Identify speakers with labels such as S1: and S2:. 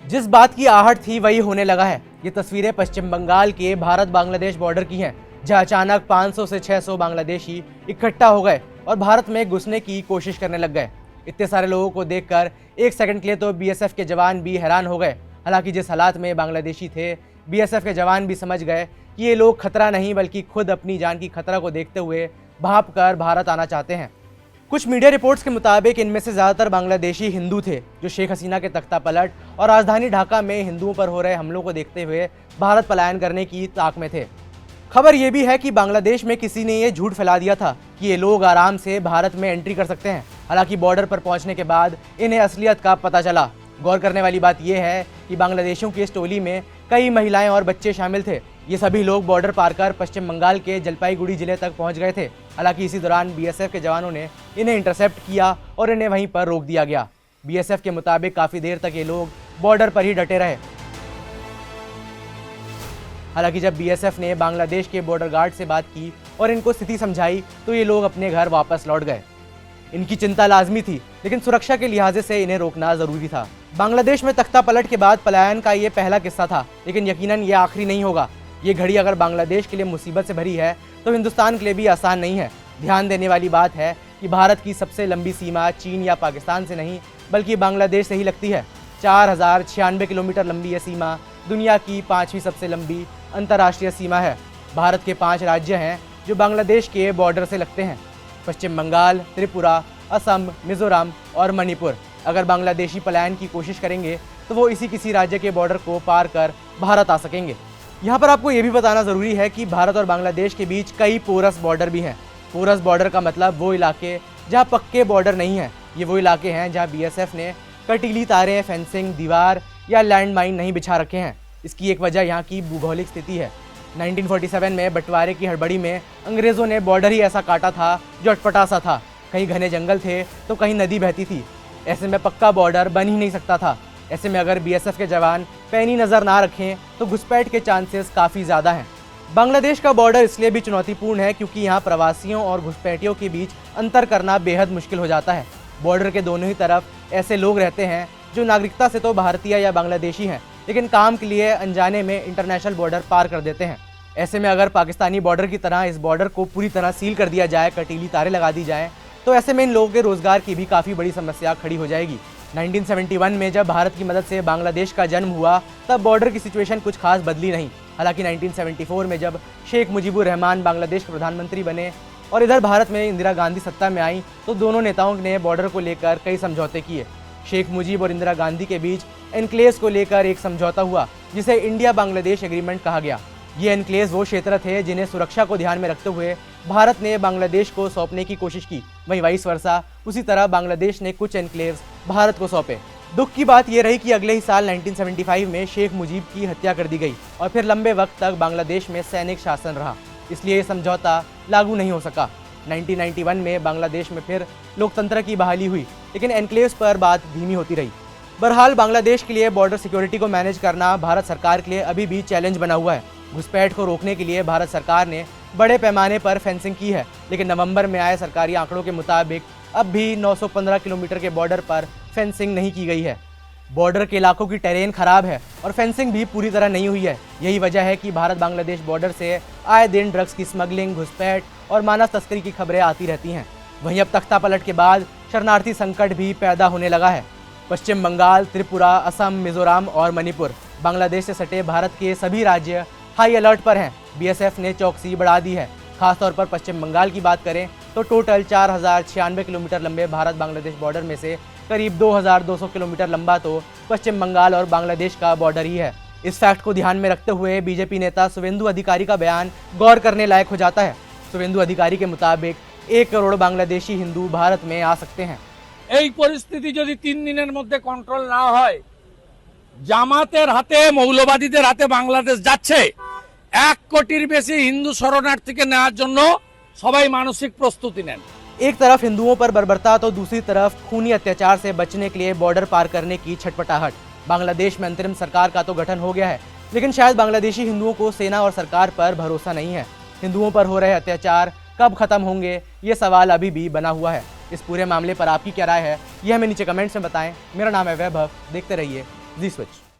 S1: जिस बात की आहट थी वही होने लगा है। ये तस्वीरें पश्चिम बंगाल के भारत बांग्लादेश बॉर्डर की हैं, जहां अचानक 500 से 600 बांग्लादेशी इकट्ठा हो गए और भारत में घुसने की कोशिश करने लग गए। इतने सारे लोगों को देखकर एक सेकंड के लिए तो बीएसएफ के जवान भी हैरान हो गए। हालांकि जिस हालात में बांग्लादेशी थे, बीएसएफ के जवान भी समझ गए कि ये लोग खतरा नहीं बल्कि खुद अपनी जान की खतरा को देखते हुए भाप कर भारत आना चाहते हैं। कुछ मीडिया रिपोर्ट्स के मुताबिक इनमें से ज़्यादातर बांग्लादेशी हिंदू थे जो शेख हसीना के तख्ता पलट और राजधानी ढाका में हिंदुओं पर हो रहे हमलों को देखते हुए भारत पलायन करने की ताक में थे। खबर यह भी है कि बांग्लादेश में किसी ने ये झूठ फैला दिया था कि ये लोग आराम से भारत में एंट्री कर सकते हैं। हालांकि बॉर्डर पर पहुंचने के बाद इन्हें असलियत का पता चला। गौर करने वाली बात यह है कि बांग्लादेशियों की इस टोली में कई महिलाएं और बच्चे शामिल थे। ये सभी लोग बॉर्डर पार कर पश्चिम बंगाल के जलपाईगुड़ी जिले तक पहुंच गए थे। हालांकि इसी दौरान बीएसएफ के जवानों ने इन्हें इंटरसेप्ट किया और इन्हें वहीं पर रोक दिया गया। बीएसएफ के मुताबिक काफी देर तक ये लोग बॉर्डर पर ही डटे रहे। हालांकि जब बीएसएफ ने बांग्लादेश के बॉर्डर गार्ड से बात की और इनको स्थिति समझाई तो ये लोग अपने घर वापस लौट गए। इनकी चिंता लाजमी थी, लेकिन सुरक्षा के लिहाज से इन्हें रोकना जरूरी था। बांग्लादेश में तख्ता पलट के बाद पलायन का ये पहला किस्सा था, लेकिन यकीनन ये आखिरी नहीं होगा। ये घड़ी अगर बांग्लादेश के लिए मुसीबत से भरी है तो हिंदुस्तान के लिए भी आसान नहीं है। ध्यान देने वाली बात है कि भारत की सबसे लंबी सीमा चीन या पाकिस्तान से नहीं बल्कि बांग्लादेश से ही लगती है। 4096 किलोमीटर लंबी यह सीमा दुनिया की 5वीं सबसे लंबी अंतर्राष्ट्रीय सीमा है। भारत के 5 राज्य हैं जो बांग्लादेश के बॉर्डर से लगते हैं: पश्चिम बंगाल, त्रिपुरा, असम, मिजोरम और मणिपुर। अगर बांग्लादेशी पलायन की कोशिश करेंगे तो वो इसी किसी राज्य के बॉर्डर को पार कर भारत आ सकेंगे। यहाँ पर आपको ये भी बताना ज़रूरी है कि भारत और बांग्लादेश के बीच कई पोरस बॉर्डर भी हैं। पोरस बॉर्डर का मतलब वो इलाके जहाँ पक्के बॉर्डर नहीं हैं। ये वो इलाके हैं जहाँ बीएसएफ ने कटीली तारें, फेंसिंग, दीवार या लैंड माइन नहीं बिछा रखे हैं। इसकी एक वजह यहाँ की भूगोलिक स्थिति है। 1947 में बंटवारे की हड़बड़ी में अंग्रेज़ों ने बॉर्डर ही ऐसा काटा था जो अटपटा सा था। कहीं घने जंगल थे तो कहीं नदी बहती थी। ऐसे में पक्का बॉर्डर बन ही नहीं सकता था। ऐसे में अगर बीएसएफ के जवान पैनी नज़र ना रखें तो घुसपैठ के चांसेस काफ़ी ज़्यादा हैं। बांग्लादेश का बॉर्डर इसलिए भी चुनौतीपूर्ण है क्योंकि यहाँ प्रवासियों और घुसपैठियों के बीच अंतर करना बेहद मुश्किल हो जाता है। बॉर्डर के दोनों ही तरफ ऐसे लोग रहते हैं जो नागरिकता से तो भारतीय या बांग्लादेशी हैं, लेकिन काम के लिए अनजाने में इंटरनेशनल बॉर्डर पार कर देते हैं। ऐसे में अगर पाकिस्तानी बॉर्डर की तरह इस बॉर्डर को पूरी तरह सील कर दिया जाए, कटीली तारें लगा दी जाएँ, तो ऐसे में इन लोगों के रोजगार की भी काफ़ी बड़ी समस्या खड़ी हो जाएगी। 1971 में जब भारत की मदद से बांग्लादेश का जन्म हुआ तब बॉर्डर की सिचुएशन कुछ खास बदली नहीं। हालांकि 1974 में जब शेख मुजीबुर रहमान बांग्लादेश के प्रधानमंत्री बने और इधर भारत में इंदिरा गांधी सत्ता में आई तो दोनों नेताओं ने बॉर्डर को लेकर कई समझौते किए। शेख मुजीब और इंदिरा गांधी के बीच एनक्लेव्स को लेकर एक समझौता हुआ जिसे इंडिया बांग्लादेश एग्रीमेंट कहा गया। ये एनक्लेव्स वो क्षेत्र थे जिन्हें सुरक्षा को ध्यान में रखते हुए भारत ने बांग्लादेश को सौंपने की कोशिश की। वहीं वाइस वर्सा उसी तरह बांग्लादेश ने कुछ एनक्लेव्स भारत को सौंपे। दुख की बात यह रही कि अगले ही साल 1975 में शेख मुजीब की हत्या कर दी गई और फिर लंबे वक्त तक बांग्लादेश में सैनिक शासन रहा, इसलिए ये समझौता लागू नहीं हो सका। 1991 में बांग्लादेश में फिर लोकतंत्र की बहाली हुई, लेकिन एनक्लेव्स पर बात धीमी होती रही। बहरहाल बांग्लादेश के लिए बॉर्डर सिक्योरिटी को मैनेज करना भारत सरकार के लिए अभी भी चैलेंज बना हुआ है। घुसपैठ को रोकने के लिए भारत सरकार ने बड़े पैमाने पर फेंसिंग की है, लेकिन नवंबर में आए सरकारी आंकड़ों के मुताबिक अब भी 915 किलोमीटर के बॉर्डर पर फेंसिंग नहीं की गई है। बॉर्डर के इलाकों की टेरेन खराब है और फेंसिंग भी पूरी तरह नहीं हुई है। यही वजह है कि भारत बांग्लादेश बॉर्डर से आए दिन ड्रग्स की स्मगलिंग, घुसपैठ और मानव तस्करी की खबरें आती रहती हैं। वहीं अब तख्ता पलट के बाद शरणार्थी संकट भी पैदा होने लगा है। पश्चिम बंगाल, त्रिपुरा, असम, मिजोरम और मणिपुर बांग्लादेश से सटे भारत के सभी राज्य हाई अलर्ट पर हैं। बीएसएफ ने चौकसी बढ़ा दी है। खासतौर पर पश्चिम बंगाल की बात करें तो टोटल 4096 किलोमीटर लंबे भारत बांग्लादेश बॉर्डर में से करीब 2200 किलोमीटर लंबा तो पश्चिम बंगाल और बांग्लादेश का बॉर्डर ही है। इस फैक्ट को ध्यान में रखते हुए बीजेपी नेता शुवेंदु अधिकारी का बयान गौर करने लायक हो जाता है। शुवेंदु अधिकारी के मुताबिक 1 करोड़ बांग्लादेशी हिंदू भारत में आ सकते हैं।
S2: এই পরিস্থিতি যদি 3 দিনের মধ্যে কন্ট্রোল না হয়, জামাতের হাতে, মৌলবাদীদের হাতে বাংলাদেশ যাচ্ছে। 1 কোটির বেশি হিন্দু শরণার্থীকে নেওয়ার জন্য সবাই মানসিক প্রস্তুতি নেন।
S1: एक तरफ हिंदुओं पर बर्बरता तो दूसरी तरफ खूनी अत्याचार से बचने के लिए बॉर्डर पार करने की छटपटाहट। बांग्लादेश में अंतरिम सरकार का तो गठन हो गया है, लेकिन शायद बांग्लादेशी हिंदुओं को सेना और सरकार पर भरोसा नहीं है। हिंदुओं पर हो रहे अत्याचार कब खत्म होंगे, ये सवाल अभी भी बना हुआ है। इस पूरे मामले पर आपकी क्या राय है, ये हमें नीचे कमेंट्स में बताएं। मेरा नाम है वैभव, देखते रहिए जी स्विच।